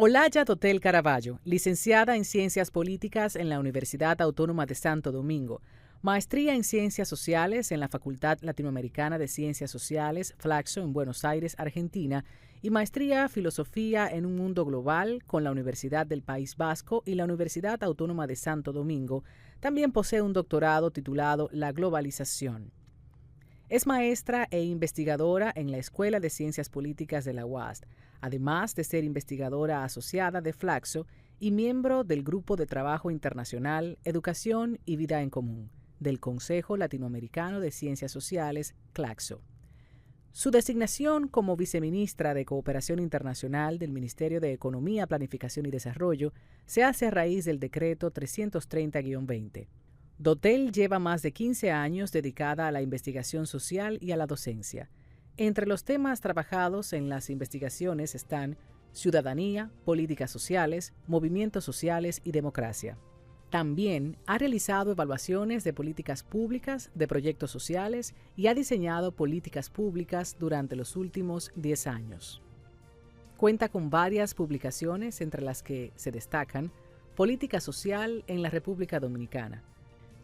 Olaya Dotel Caraballo, licenciada en Ciencias Políticas en la Universidad Autónoma de Santo Domingo, maestría en Ciencias Sociales en la Facultad Latinoamericana de Ciencias Sociales, Flaxo, en Buenos Aires, Argentina, y maestría Filosofía en un Mundo Global con la Universidad del País Vasco y la Universidad Autónoma de Santo Domingo. También posee un doctorado titulado La Globalización. Es maestra e investigadora en la Escuela de Ciencias Políticas de la UASD, además de ser investigadora asociada de Flaxo y miembro del Grupo de Trabajo Internacional, Educación y Vida en Común, del Consejo Latinoamericano de Ciencias Sociales, CLACSO. Su designación como viceministra de Cooperación Internacional del Ministerio de Economía, Planificación y Desarrollo se hace a raíz del decreto 330-20. Dotel lleva más de 15 años dedicada a la investigación social y a la docencia. Entre los temas trabajados en las investigaciones están ciudadanía, políticas sociales, movimientos sociales y democracia. También ha realizado evaluaciones de políticas públicas, de proyectos sociales y ha diseñado políticas públicas durante los últimos 10 años. Cuenta con varias publicaciones, entre las que se destacan Política Social en la República Dominicana,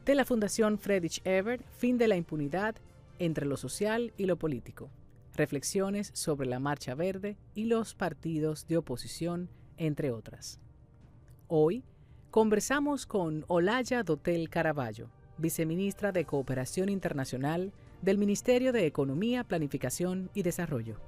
de la Fundación Friedrich Ebert, Fin de la impunidad entre lo social y lo político, reflexiones sobre la Marcha Verde y los partidos de oposición, entre otras. Hoy conversamos con Olaya Dotel Caraballo, viceministra de Cooperación Internacional del Ministerio de Economía, Planificación y Desarrollo.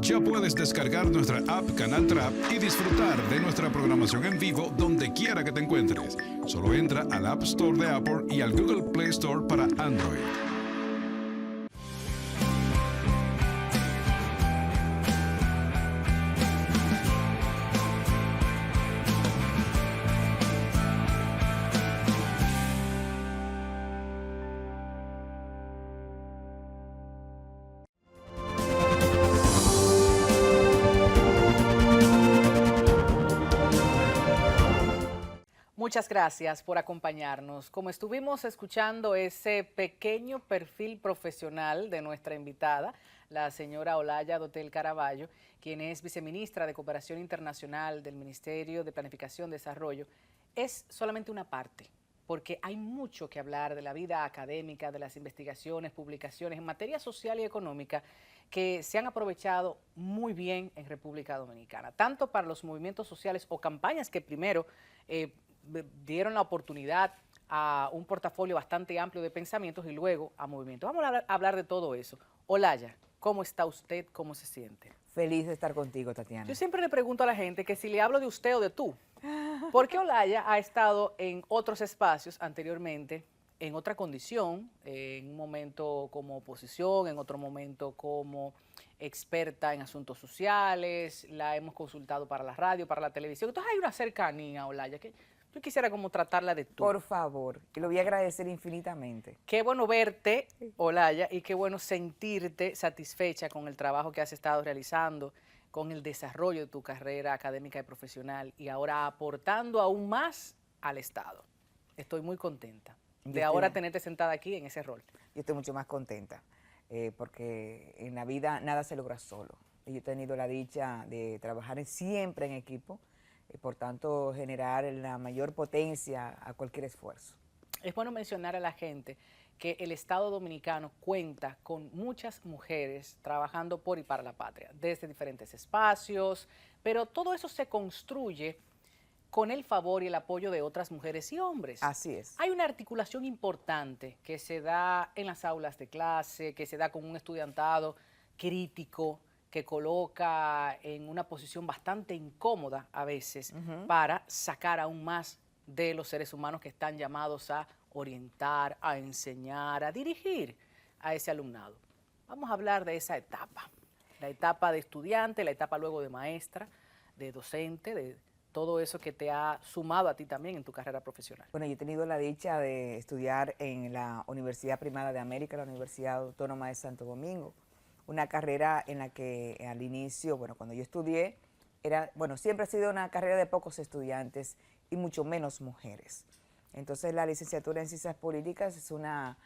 Ya puedes descargar nuestra app Canal Trap y disfrutar de nuestra programación en vivo donde quiera que te encuentres. Solo entra al App Store de Apple y al Google Play Store para Android. Muchas gracias por acompañarnos. Como estuvimos escuchando ese pequeño perfil profesional de nuestra invitada, la señora Olaya Dotel Caraballo, quien es viceministra de Cooperación Internacional del Ministerio de Planificación y Desarrollo, es solamente una parte, porque hay mucho que hablar de la vida académica, de las investigaciones, publicaciones en materia social y económica que se han aprovechado muy bien en República Dominicana, tanto para los movimientos sociales o campañas que primero dieron la oportunidad a un portafolio bastante amplio de pensamientos y luego a movimientos. Vamos a hablar de todo eso. Olaya, ¿cómo está usted? ¿Cómo se siente? Feliz de estar contigo, Tatiana. Yo siempre le pregunto a la gente que si le hablo de usted o de tú, porque Olaya ha estado en otros espacios anteriormente, en otra condición, en un momento como oposición, en otro momento como experta en asuntos sociales, la hemos consultado para la radio, para la televisión. Entonces hay una cercanía, Olaya, que yo quisiera como tratarla de tú. Por favor, y lo voy a agradecer infinitamente. Qué bueno verte, Olaya, y qué bueno sentirte satisfecha con el trabajo que has estado realizando, con el desarrollo de tu carrera académica y profesional, y ahora aportando aún más al Estado. Estoy muy contenta de ahora tenerte sentada aquí en ese rol. Yo estoy mucho más contenta, porque en la vida nada se logra solo. Yo he tenido la dicha de trabajar siempre en equipo, por tanto generar la mayor potencia a cualquier esfuerzo. Es bueno mencionar a la gente que el Estado Dominicano cuenta con muchas mujeres trabajando por y para la patria, desde diferentes espacios, pero todo eso se construye con el favor y el apoyo de otras mujeres y hombres. Así es. Hay una articulación importante que se da en las aulas de clase, que se da con un estudiantado crítico, que coloca en una posición bastante incómoda a veces para sacar aún más de los seres humanos que están llamados a orientar, a enseñar, a dirigir a ese alumnado. Vamos a hablar de esa etapa, la etapa de estudiante, la etapa luego de maestra, de docente, de todo eso que te ha sumado a ti también en tu carrera profesional. Bueno, yo he tenido la dicha de estudiar en la Universidad Primada de América, la Universidad Autónoma de Santo Domingo, una carrera en la que al inicio, bueno, cuando yo estudié, siempre ha sido una carrera de pocos estudiantes y mucho menos mujeres. Entonces la licenciatura en Ciencias Políticas es una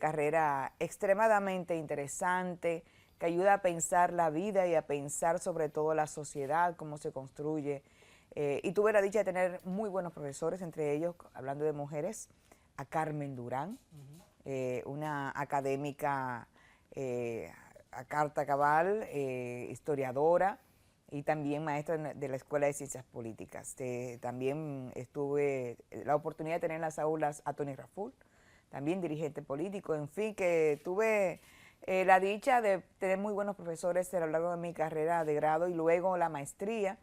carrera extremadamente interesante que ayuda a pensar la vida y a pensar sobre todo la sociedad, cómo se construye. Y tuve la dicha de tener muy buenos profesores, entre ellos, hablando de mujeres, a Carmen Durán, una académica a carta cabal, historiadora y también maestra de la Escuela de Ciencias Políticas. También tuve la oportunidad de tener en las aulas a Tony Raful, también dirigente político, en fin, que tuve la dicha de tener muy buenos profesores a lo largo de mi carrera de grado y luego la maestría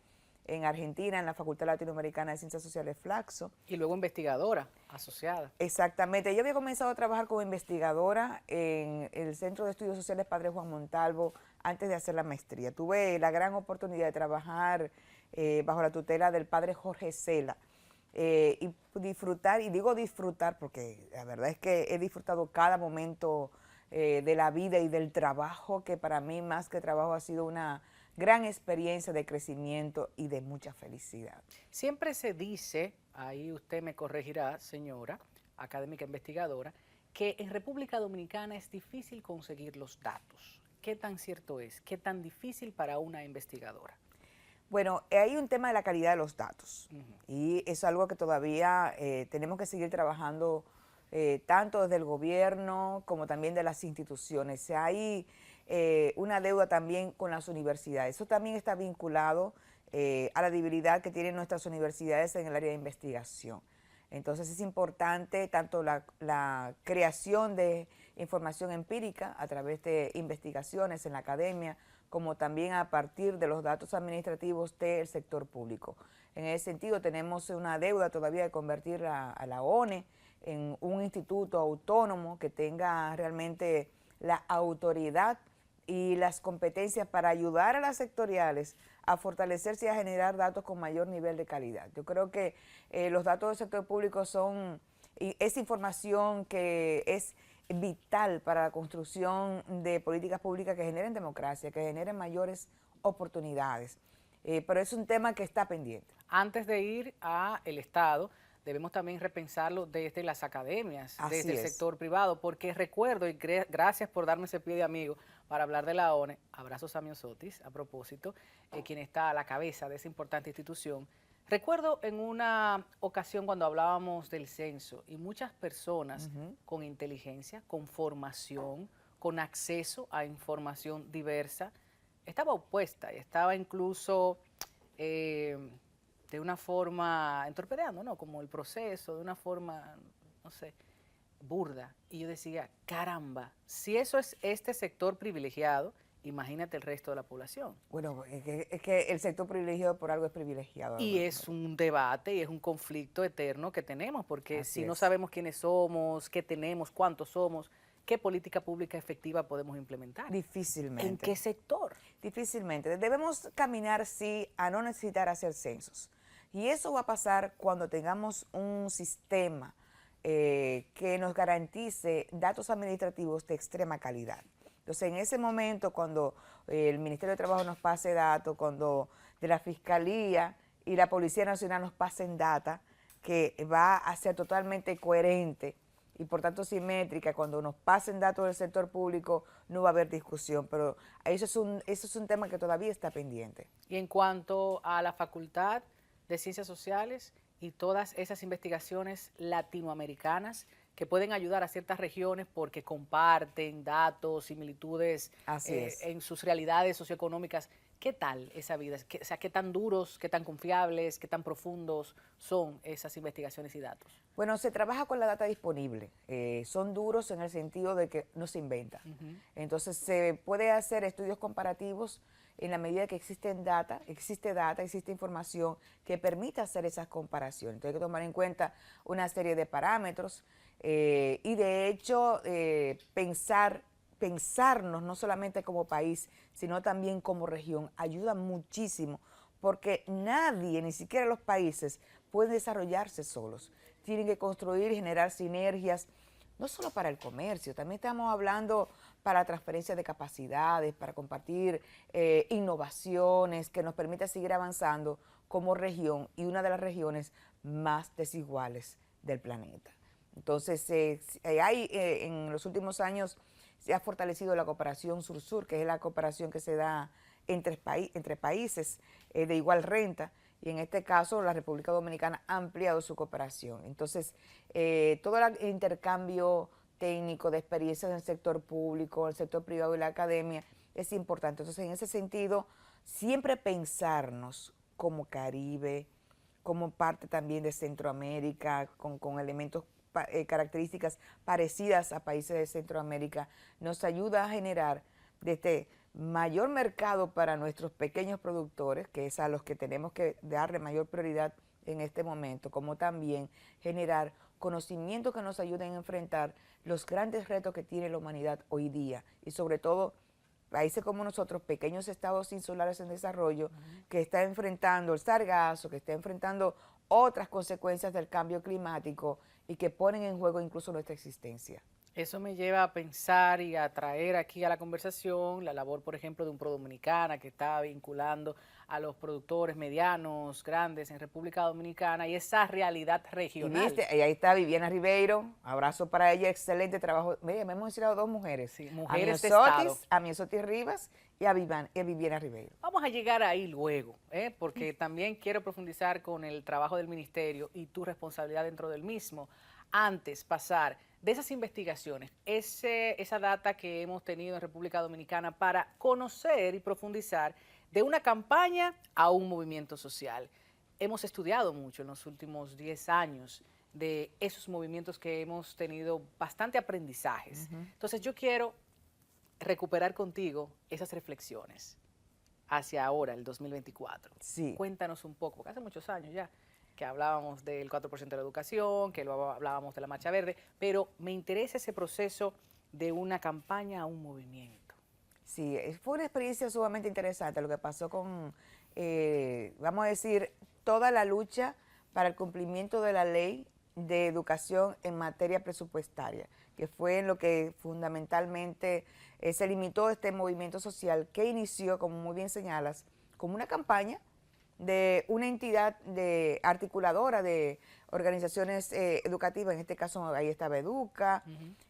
en Argentina, en la Facultad Latinoamericana de Ciencias Sociales Flaxo. Y luego investigadora asociada. Exactamente. Yo había comenzado a trabajar como investigadora en el Centro de Estudios Sociales Padre Juan Montalvo antes de hacer la maestría. Tuve la gran oportunidad de trabajar bajo la tutela del padre Jorge Cela y disfrutar, y digo disfrutar porque la verdad es que he disfrutado cada momento de la vida y del trabajo, que para mí más que trabajo ha sido una gran experiencia de crecimiento y de mucha felicidad. Siempre se dice, ahí usted me corregirá, señora, académica investigadora, que en República Dominicana es difícil conseguir los datos. ¿Qué tan cierto es? ¿Qué tan difícil para una investigadora? Bueno, hay un tema de la calidad de los datos y es algo que todavía tenemos que seguir trabajando tanto desde el gobierno como también de las instituciones. Hay una deuda también con las universidades. Eso también está vinculado a la debilidad que tienen nuestras universidades en el área de investigación. Entonces es importante tanto la creación de información empírica a través de investigaciones en la academia, como también a partir de los datos administrativos del sector público. En ese sentido tenemos una deuda todavía de convertir a la ONE en un instituto autónomo que tenga realmente la autoridad y las competencias para ayudar a las sectoriales a fortalecerse y a generar datos con mayor nivel de calidad. Yo creo que los datos del sector público es información que es vital para la construcción de políticas públicas que generen democracia, que generen mayores oportunidades. Pero es un tema que está pendiente. Antes de ir al Estado, debemos también repensarlo desde las academias, desde el sector privado, porque recuerdo, y gracias por darme ese pie de amigo para hablar de la ONE, abrazos a Miosotis, a propósito, quien está a la cabeza de esa importante institución. Recuerdo en una ocasión cuando hablábamos del censo y muchas personas con inteligencia, con formación, con acceso a información diversa, estaba opuesta y estaba incluso de una forma entorpedeando, ¿no? Como el proceso, de una forma, no sé, burda. Y yo decía, caramba, si eso es este sector privilegiado, imagínate el resto de la población. Bueno, es que el sector privilegiado por algo es privilegiado. Y es un debate y es un conflicto eterno que tenemos, porque Así si no es. sabemos quiénes somos, qué tenemos, cuántos somos, ¿qué política pública efectiva podemos implementar? Difícilmente. ¿En qué sector? Difícilmente. Debemos caminar, sí, a no necesitar hacer censos. Y eso va a pasar cuando tengamos un sistema que nos garantice datos administrativos de extrema calidad. Entonces, en ese momento, cuando el Ministerio de Trabajo nos pase datos, cuando de la Fiscalía y la Policía Nacional nos pasen data, que va a ser totalmente coherente y por tanto simétrica, cuando nos pasen datos del sector público no va a haber discusión, pero eso es un tema que todavía está pendiente. Y en cuanto a la Facultad de Ciencias Sociales y todas esas investigaciones latinoamericanas que pueden ayudar a ciertas regiones porque comparten datos, similitudes en sus realidades socioeconómicas. ¿Qué tal esa vida? O sea, ¿qué tan duros, qué tan confiables, qué tan profundos son esas investigaciones y datos? Bueno, se trabaja con la data disponible. Son duros en el sentido de que no se inventa. Entonces, se puede hacer estudios comparativos en la medida que existe data, existe información que permita hacer esas comparaciones. Entonces, hay que tomar en cuenta una serie de parámetros y, de hecho, pensarnos no solamente como país, sino también como región, ayuda muchísimo, porque nadie, ni siquiera los países, puede desarrollarse solos. Tienen que construir y generar sinergias, no solo para el comercio, también estamos hablando para transferencia de capacidades, para compartir innovaciones que nos permita seguir avanzando como región y una de las regiones más desiguales del planeta. Entonces, en los últimos años se ha fortalecido la cooperación sur-sur, que es la cooperación que se da entre países de igual renta, y en este caso la República Dominicana ha ampliado su cooperación. Entonces, todo el intercambio técnico de experiencias en el sector público, el sector privado y la academia es importante. Entonces, en ese sentido, siempre pensarnos como Caribe, como parte también de Centroamérica, con elementos características parecidas a países de Centroamérica, nos ayuda a generar desde mayor mercado para nuestros pequeños productores, que es a los que tenemos que darle mayor prioridad en este momento, como también generar conocimientos que nos ayuden a enfrentar los grandes retos que tiene la humanidad hoy día, y sobre todo países como nosotros, pequeños estados insulares en desarrollo, que está enfrentando el sargazo, que está enfrentando otras consecuencias del cambio climático y que ponen en juego incluso nuestra existencia. Eso me lleva a pensar y a traer aquí a la conversación la labor, por ejemplo, de un Pro Dominicana que está vinculando a los productores medianos, grandes en República Dominicana y esa realidad regional. Y viste, y ahí está Viviana Ribeiro, abrazo para ella, excelente trabajo. Mira, me hemos mencionado dos mujeres, Sí, mujeres a de Estado. A Miosotis Rivas y a Viviana Ribeiro. Vamos a llegar ahí luego, porque también quiero profundizar con el trabajo del ministerio y tu responsabilidad dentro del mismo. Antes, pasar de esas investigaciones, esa data que hemos tenido en República Dominicana para conocer y profundizar de una campaña a un movimiento social. Hemos estudiado mucho en los últimos 10 años de esos movimientos que hemos tenido bastante aprendizajes. Entonces yo quiero recuperar contigo esas reflexiones hacia ahora, el 2024. Sí. Cuéntanos un poco, porque hace muchos años ya que hablábamos del 4% de la educación, que luego hablábamos de la Marcha Verde, pero me interesa ese proceso de una campaña a un movimiento. Sí, fue una experiencia sumamente interesante lo que pasó con, vamos a decir, toda la lucha para el cumplimiento de la ley de educación en materia presupuestaria, que fue en lo que fundamentalmente se limitó este movimiento social que inició, como muy bien señalas, como una campaña de una entidad articuladora de organizaciones educativas, en este caso ahí estaba Educa,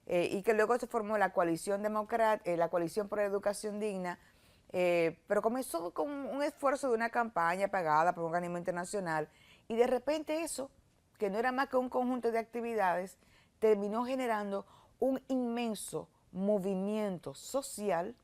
y que luego se formó la coalición la coalición por la educación digna, pero comenzó con un esfuerzo de una campaña pagada por un organismo internacional, y de repente eso, que no era más que un conjunto de actividades, terminó generando un inmenso movimiento social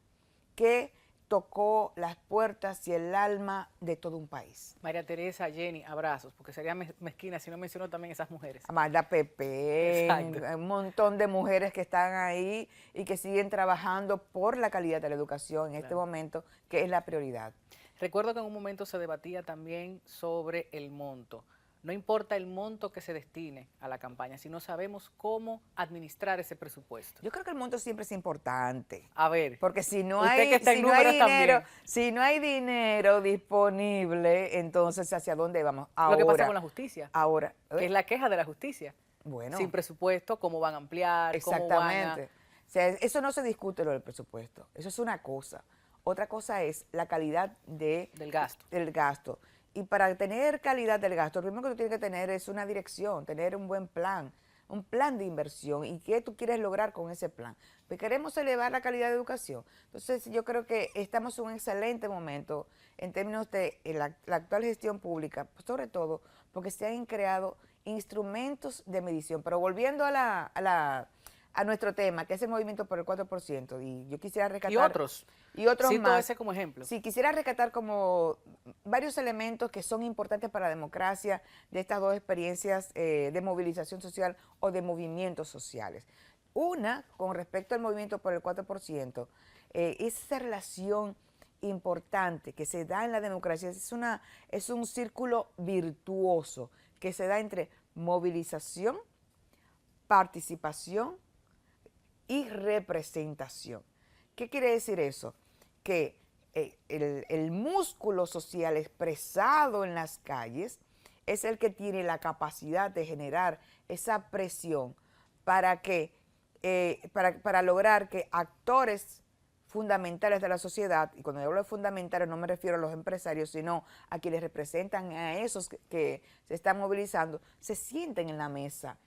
que tocó las puertas y el alma de todo un país. María Teresa, Jenny, abrazos, porque sería mezquina si no menciono también esas mujeres. Amanda Pepe, Exacto. un montón de mujeres que están ahí y que siguen trabajando por la calidad de la educación en este momento, que es la prioridad. Recuerdo que en un momento se debatía también sobre el monto. No importa el monto que se destine a la campaña, si no sabemos cómo administrar ese presupuesto. Yo creo que el monto siempre es importante. A ver, porque si no usted hay, que está en números también. si no hay dinero disponible, entonces ¿hacia dónde vamos? Ahora, lo que pasa con la justicia, ahora, que es la queja de la justicia. Bueno, sin presupuesto, ¿cómo van a ampliar? Exactamente. ¿Cómo van a... O sea, eso no se discute lo del presupuesto. Eso es una cosa. Otra cosa es la calidad del gasto. Y para tener calidad del gasto, lo primero que tú tienes que tener es una dirección, tener un buen plan, un plan de inversión. ¿Y qué tú quieres lograr con ese plan? Pues queremos elevar la calidad de educación. Entonces yo creo que estamos en un excelente momento en términos de la actual gestión pública, sobre todo porque se han creado instrumentos de medición. Pero volviendo a nuestro tema, que es el movimiento por el 4%, y yo quisiera rescatar... Y otros cito más. Ese como ejemplo. Sí, quisiera rescatar como varios elementos que son importantes para la democracia de estas dos experiencias de movilización social o de movimientos sociales. Una, con respecto al movimiento por el 4%, esa relación importante que se da en la democracia es un círculo virtuoso que se da entre movilización, participación y representación. ¿Qué quiere decir eso? Que el músculo social expresado en las calles es el que tiene la capacidad de generar esa presión para lograr que actores fundamentales de la sociedad, y cuando yo hablo de fundamentales no me refiero a los empresarios, sino a quienes representan a esos que se están movilizando, se sienten en la mesa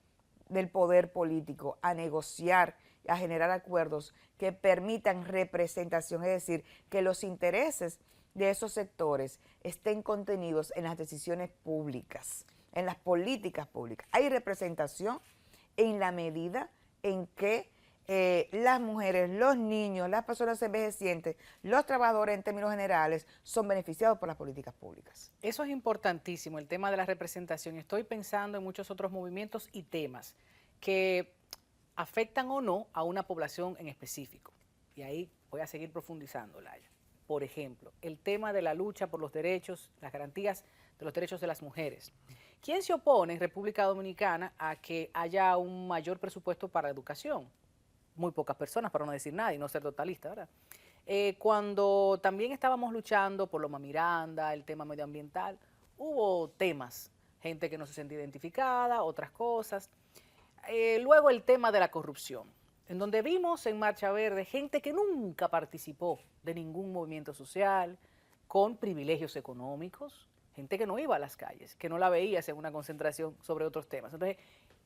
del poder político a negociar, a generar acuerdos que permitan representación, es decir, que los intereses de esos sectores estén contenidos en las decisiones públicas, en las políticas públicas. Hay representación en la medida en que las mujeres, los niños, las personas envejecientes, los trabajadores en términos generales son beneficiados por las políticas públicas. Eso es importantísimo, el tema de la representación. Estoy pensando en muchos otros movimientos y temas que afectan o no a una población en específico. Y ahí voy a seguir profundizando, Laya. Por ejemplo, el tema de la lucha por los derechos, las garantías de los derechos de las mujeres. ¿Quién se opone en República Dominicana a que haya un mayor presupuesto para la educación? Muy pocas personas, para no decir nada y no ser totalista, ¿verdad? Cuando también estábamos luchando por Loma Miranda, el tema medioambiental, hubo temas, gente que no se sentía identificada, otras cosas. Luego el tema de la corrupción, en donde vimos en Marcha Verde gente que nunca participó de ningún movimiento social, con privilegios económicos, gente que no iba a las calles, que no la veías en una concentración sobre otros temas. Entonces,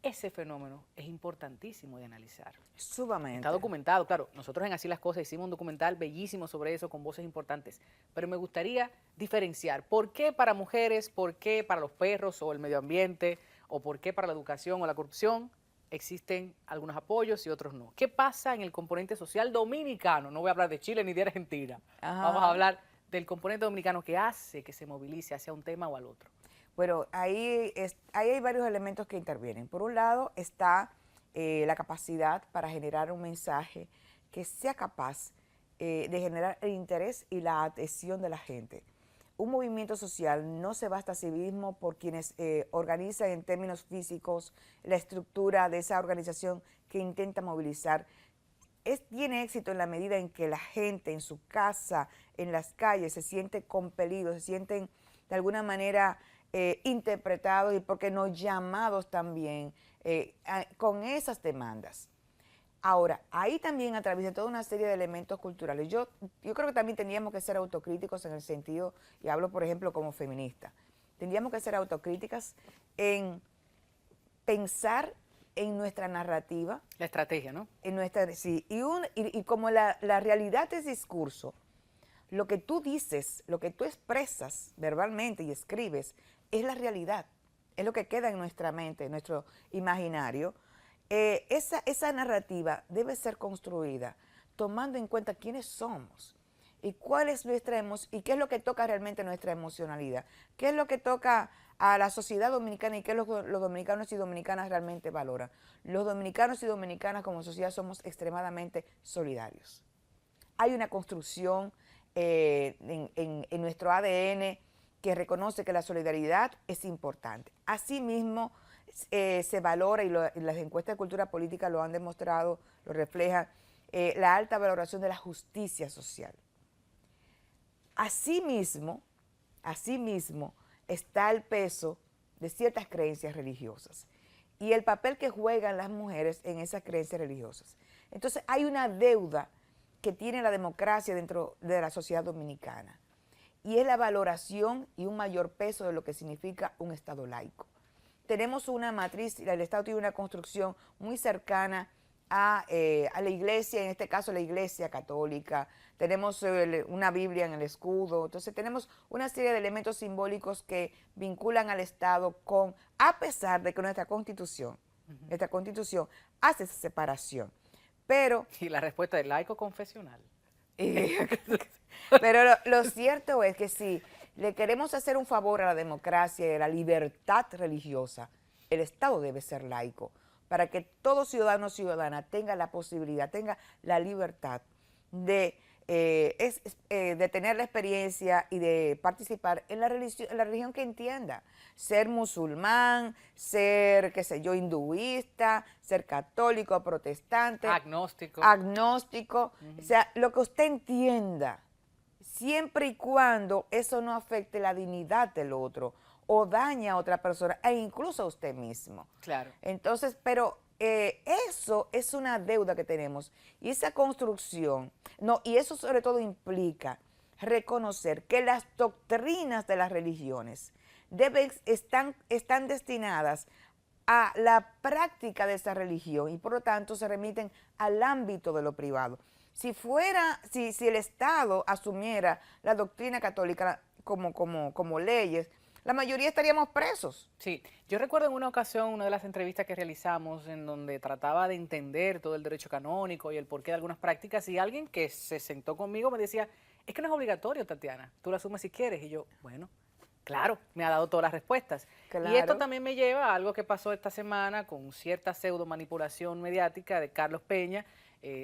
ese fenómeno es importantísimo de analizar. Sumamente. Está documentado, claro, nosotros en Así las Cosas hicimos un documental bellísimo sobre eso, con voces importantes, pero me gustaría diferenciar por qué para mujeres, por qué para los perros o el medio ambiente, o por qué para la educación o la corrupción existen algunos apoyos y otros no. ¿Qué pasa en el componente social dominicano? No voy a hablar de Chile ni de Argentina, vamos a hablar del componente dominicano que hace que se movilice hacia un tema o al otro. Bueno, ahí hay varios elementos que intervienen. Por un lado está la capacidad para generar un mensaje que sea capaz de generar el interés y la adhesión de la gente. Un movimiento social no se basta a sí mismo por quienes organizan en términos físicos la estructura de esa organización que intenta movilizar. Tiene éxito en la medida en que la gente en su casa, en las calles, se siente compelido, se sienten de alguna manera interpretados y, por qué no, llamados también con esas demandas. Ahora, ahí también a través de toda una serie de elementos culturales, yo creo que también tendríamos que ser autocríticos en el sentido, y hablo por ejemplo como feminista, tendríamos que ser autocríticas en pensar en nuestra narrativa. La estrategia, ¿no? En nuestra, sí, y como la realidad es discurso, lo que tú dices, lo que tú expresas verbalmente y escribes, es la realidad, es lo que queda en nuestra mente, en nuestro imaginario. Esa narrativa debe ser construida tomando en cuenta quiénes somos y cuál es nuestra y qué es lo que toca realmente nuestra emocionalidad, qué es lo que toca a la sociedad dominicana y qué es lo que los dominicanos y dominicanas realmente valoran. Los dominicanos y dominicanas como sociedad somos extremadamente solidarios. Hay una construcción en nuestro ADN que reconoce que la solidaridad es importante. Asimismo, se valora, y las encuestas de cultura política lo han demostrado, lo reflejan, la alta valoración de la justicia social. Asimismo está el peso de ciertas creencias religiosas y el papel que juegan las mujeres en esas creencias religiosas. Entonces hay una deuda que tiene la democracia dentro de la sociedad dominicana, y es la valoración y un mayor peso de lo que significa un Estado laico. Tenemos una matriz, el Estado tiene una construcción muy cercana a la iglesia, en este caso la iglesia católica, tenemos una Biblia en el escudo, entonces tenemos una serie de elementos simbólicos que vinculan al Estado a pesar de que nuestra constitución hace esa separación. Pero, y la respuesta es laico confesional. Pero lo cierto es que si le queremos hacer un favor a la democracia y a la libertad religiosa, el Estado debe ser laico, para que todo ciudadano o ciudadana tenga la posibilidad, tenga la libertad de tener la experiencia y de participar en la religión que entienda. Ser musulmán, ser, qué sé yo, hinduista, ser católico, protestante. Agnóstico. O sea, lo que usted entienda, siempre y cuando eso no afecte la dignidad del otro o daña a otra persona e incluso a usted mismo. Claro. Entonces, pero eso es una deuda que tenemos. Y esa construcción, no, y eso sobre todo implica reconocer que las doctrinas de las religiones están destinadas a la práctica de esa religión y por lo tanto se remiten al ámbito de lo privado. Si el Estado asumiera la doctrina católica como leyes, la mayoría estaríamos presos. Sí, yo recuerdo en una ocasión, una de las entrevistas que realizamos en donde trataba de entender todo el derecho canónico y el porqué de algunas prácticas, y alguien que se sentó conmigo me decía, es que no es obligatorio, Tatiana, tú lo asumes si quieres. Y yo, bueno, claro, me ha dado todas las respuestas. Claro. Y esto también me lleva a algo que pasó esta semana con cierta pseudo manipulación mediática de Carlos Peña.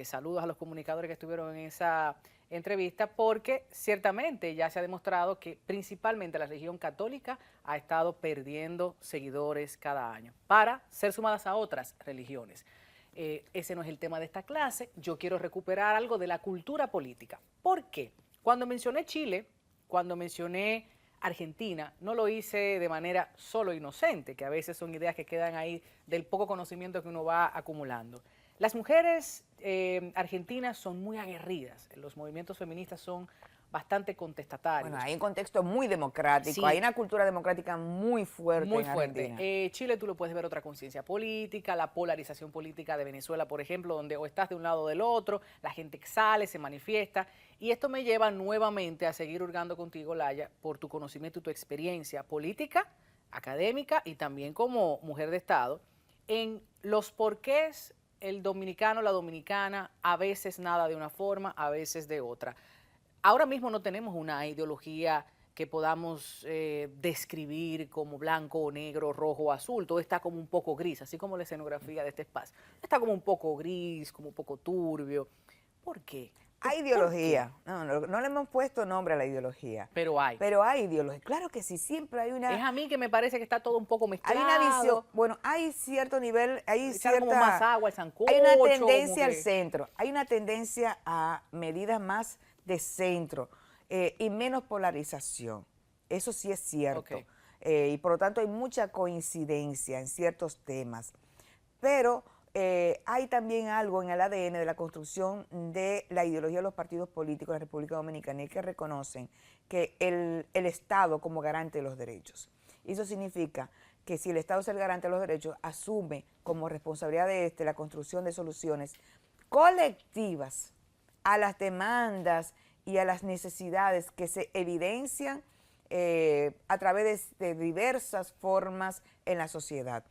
Saludos a los comunicadores que estuvieron en esa entrevista, porque ciertamente ya se ha demostrado que principalmente la religión católica ha estado perdiendo seguidores cada año para ser sumadas a otras religiones. Ese no es el tema de esta clase. Yo quiero recuperar algo de la cultura política. ¿Por qué? Cuando mencioné Chile, cuando mencioné Argentina, no lo hice de manera solo inocente, que a veces son ideas que quedan ahí del poco conocimiento que uno va acumulando. Las mujeres argentinas son muy aguerridas, los movimientos feministas son bastante contestatarios. Bueno, hay un contexto muy democrático, sí. Hay una cultura democrática muy fuerte. Muy fuerte. Chile tú lo puedes ver otra conciencia política, la polarización política de Venezuela, por ejemplo, donde o estás de un lado o del otro, la gente sale, se manifiesta, y esto me lleva nuevamente a seguir hurgando contigo, Laya, por tu conocimiento y tu experiencia política, académica y también como mujer de Estado, en los porqués el dominicano, la dominicana, a veces nada de una forma, a veces de otra. Ahora mismo no tenemos una ideología que podamos describir como blanco o negro, rojo o azul. Todo está como un poco gris, así como la escenografía de este espacio. Está como un poco gris, como un poco turbio. ¿Por qué? Hay ideología. No le hemos puesto nombre a la ideología. Pero hay. Pero hay ideología. Claro que sí, siempre hay una... Es a mí que me parece que está todo un poco mezclado. Hay una visión, bueno, hay cierto nivel, hay como más agua, el sancocho. Hay una tendencia al centro, hay una tendencia a medidas más de centro y menos polarización. Eso sí es cierto. Okay. Y por lo tanto hay mucha coincidencia en ciertos temas. Pero hay también algo en el ADN de la construcción de la ideología de los partidos políticos de la República Dominicana y que reconocen que el Estado como garante de los derechos. Y eso significa que si el Estado es el garante de los derechos, asume como responsabilidad de la construcción de soluciones colectivas a las demandas y a las necesidades que se evidencian a través de diversas formas en la sociedad.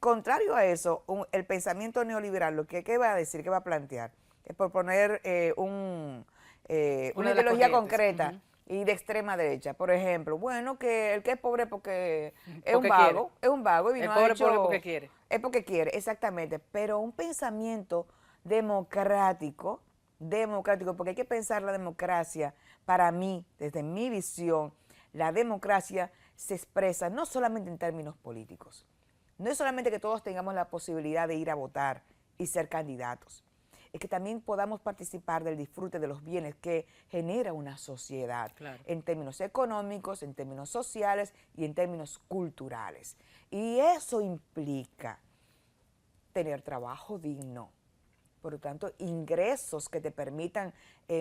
Contrario a eso, el pensamiento neoliberal, ¿qué va a decir? ¿Qué va a plantear? Es por poner una ideología concreta y de extrema derecha. Por ejemplo, bueno, que el que es pobre porque es un vago, y el pobre porque quiere. Es porque quiere, exactamente. Pero un pensamiento democrático, porque hay que pensar la democracia, para mí, desde mi visión, la democracia se expresa no solamente en términos políticos. No es solamente que todos tengamos la posibilidad de ir a votar y ser candidatos, es que también podamos participar del disfrute de los bienes que genera una sociedad, claro, en términos económicos, en términos sociales y en términos culturales. Y eso implica tener trabajo digno, por lo tanto, ingresos que te permitan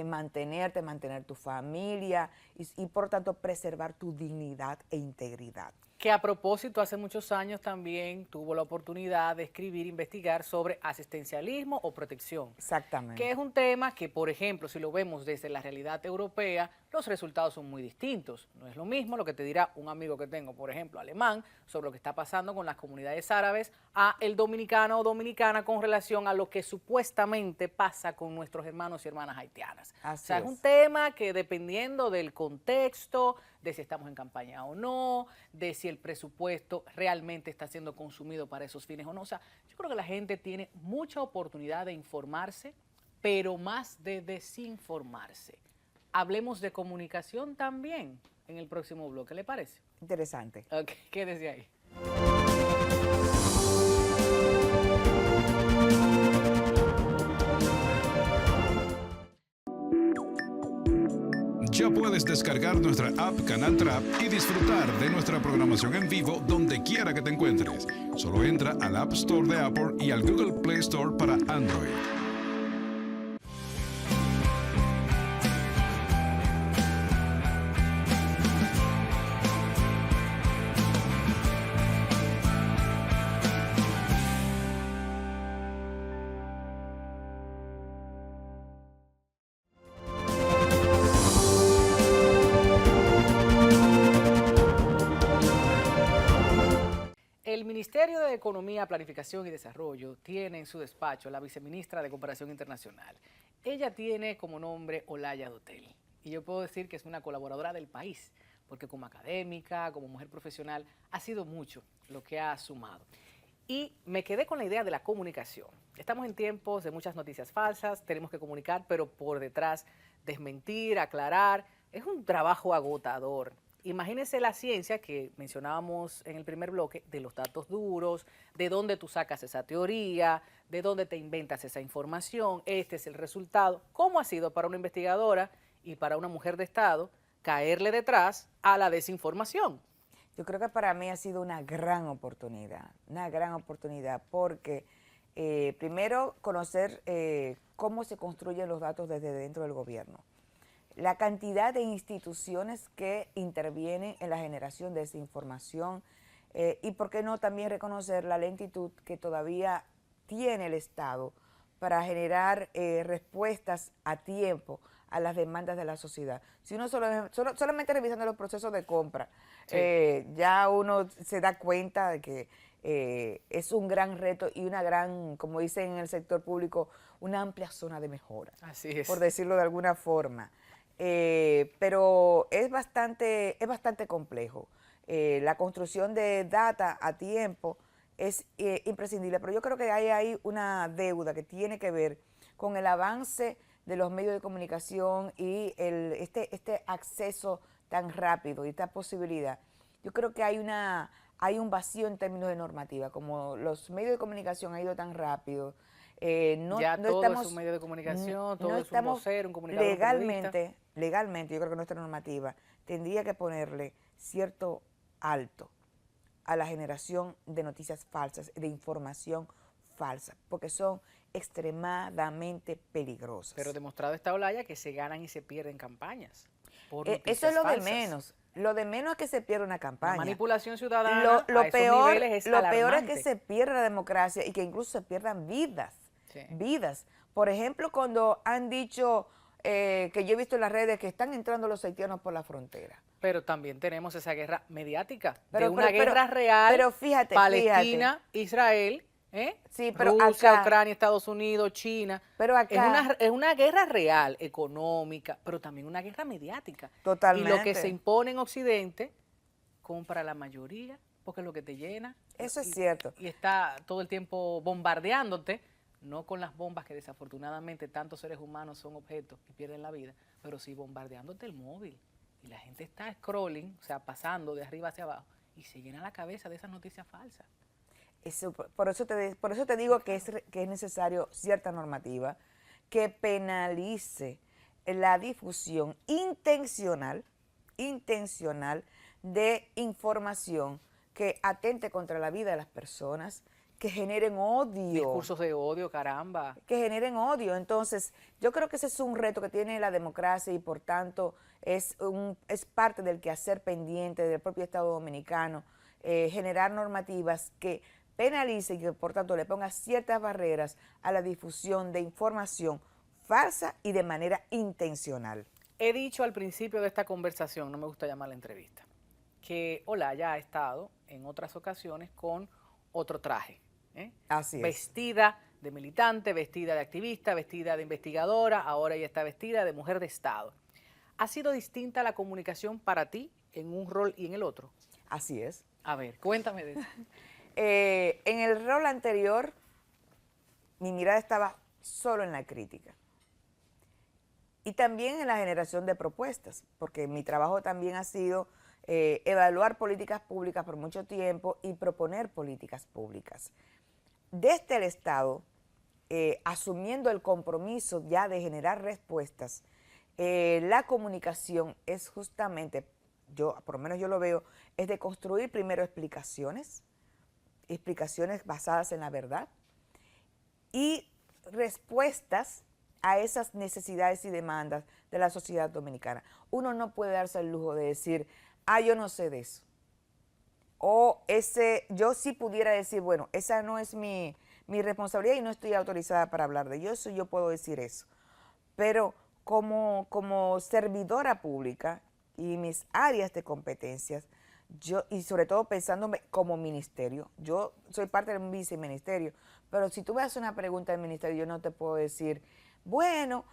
mantenerte, mantener tu familia y por lo tanto preservar tu dignidad e integridad. Que a propósito, hace muchos años también tuvo la oportunidad de escribir, investigar sobre asistencialismo o protección. Exactamente. Que es un tema que, por ejemplo, si lo vemos desde la realidad europea, los resultados son muy distintos. No es lo mismo lo que te dirá un amigo que tengo, por ejemplo, alemán, sobre lo que está pasando con las comunidades árabes, a el dominicano o dominicana con relación a lo que supuestamente pasa con nuestros hermanos y hermanas haitianas. Así o sea, es un tema que dependiendo del contexto, de si estamos en campaña o no, de si el presupuesto realmente está siendo consumido para esos fines o no. O sea, yo creo que la gente tiene mucha oportunidad de informarse, pero más de desinformarse. Hablemos de comunicación también en el próximo bloque, ¿le parece? Interesante. Ok, quédese ahí. Ya puedes descargar nuestra app Canal Trap y disfrutar de nuestra programación en vivo donde quiera que te encuentres. Solo entra al App Store de Apple y al Google Play Store para Android. El Ministerio de Economía, Planificación y Desarrollo tiene en su despacho a la viceministra de Cooperación Internacional. Ella tiene como nombre Olaya Dotel y yo puedo decir que es una colaboradora del país, porque como académica, como mujer profesional, ha sido mucho lo que ha sumado. Y me quedé con la idea de la comunicación. Estamos en tiempos de muchas noticias falsas, tenemos que comunicar, pero por detrás desmentir, aclarar, es un trabajo agotador. Imagínense la ciencia que mencionábamos en el primer bloque, de los datos duros, de dónde tú sacas esa teoría, de dónde te inventas esa información, este es el resultado. ¿Cómo ha sido para una investigadora y para una mujer de Estado caerle detrás a la desinformación? Yo creo que para mí ha sido una gran oportunidad porque primero conocer cómo se construyen los datos desde dentro del gobierno. La cantidad de instituciones que intervienen en la generación de esa información y, por qué no, también reconocer la lentitud que todavía tiene el Estado para generar respuestas a tiempo a las demandas de la sociedad. Si uno solamente revisando los procesos de compra, sí, ya uno se da cuenta de que es un gran reto y una gran, como dicen en el sector público, una amplia zona de mejora. Así es. Por decirlo de alguna forma. Pero es bastante complejo. La construcción de data a tiempo es imprescindible, pero yo creo que hay ahí una deuda que tiene que ver con el avance de los medios de comunicación y este acceso tan rápido y esta posibilidad. Yo creo que hay un vacío en términos de normativa, como los medios de comunicación han ido tan rápido. No estamos, es un medio de comunicación, todo es un vocero, un comunicador, legalmente, yo creo que nuestra normativa tendría que ponerle cierto alto a la generación de noticias falsas, de información falsa, porque son extremadamente peligrosas. Pero demostrado está, Olaya, que se ganan y se pierden campañas por eso es lo falsas. De menos. Lo de menos es que se pierda una campaña. La manipulación ciudadana lo peor es alarmante. que se pierda la democracia y que incluso se pierdan vidas. Sí. Vidas. Por ejemplo, cuando han dicho que yo he visto en las redes que están entrando los haitianos por la frontera. Pero también tenemos esa guerra mediática, guerra real, pero fíjate, Palestina, Israel, sí, pero Rusia, acá, Ucrania, Estados Unidos, China. Pero acá, es una guerra real, económica, pero también una guerra mediática. Totalmente. Y lo que se impone en Occidente, compra la mayoría, porque es lo que te llena. Eso es cierto. Y está todo el tiempo bombardeándote, no con las bombas que desafortunadamente tantos seres humanos son objetos y pierden la vida, pero sí bombardeándote el móvil. Y la gente está scrolling, o sea, pasando de arriba hacia abajo, y se llena la cabeza de esas noticias falsas. Por eso te digo que es necesario cierta normativa que penalice la difusión intencional de información que atente contra la vida de las personas, que generen odio. Discursos de odio, caramba. Que generen odio. Entonces, yo creo que ese es un reto que tiene la democracia y por tanto es parte del quehacer pendiente del propio Estado dominicano, generar normativas que penalice y que por tanto le ponga ciertas barreras a la difusión de información falsa y de manera intencional. He dicho al principio de esta conversación, no me gusta llamar la entrevista, que Olaya ha estado en otras ocasiones con otro traje. Así es. Vestida de militante, vestida de activista, vestida de investigadora, ahora ella está vestida de mujer de Estado. ¿Ha sido distinta la comunicación para ti en un rol y en el otro? Así es. A ver, cuéntame de eso. En el rol anterior, mi mirada estaba solo en la crítica. Y también en la generación de propuestas, porque mi trabajo también ha sido evaluar políticas públicas por mucho tiempo y proponer políticas públicas. Desde el Estado, asumiendo el compromiso ya de generar respuestas, La comunicación es justamente, por lo menos yo lo veo, es de construir primero explicaciones basadas en la verdad y respuestas a esas necesidades y demandas de la sociedad dominicana. Uno no puede darse el lujo de decir, yo no sé de eso. O yo sí pudiera decir, bueno, esa no es mi responsabilidad y no estoy autorizada para hablar de ello, yo puedo decir eso. Pero como servidora pública y mis áreas de competencias, y sobre todo pensándome como ministerio, yo soy parte de un viceministerio, pero si tú me haces una pregunta del ministerio, yo no te puedo decir, bueno,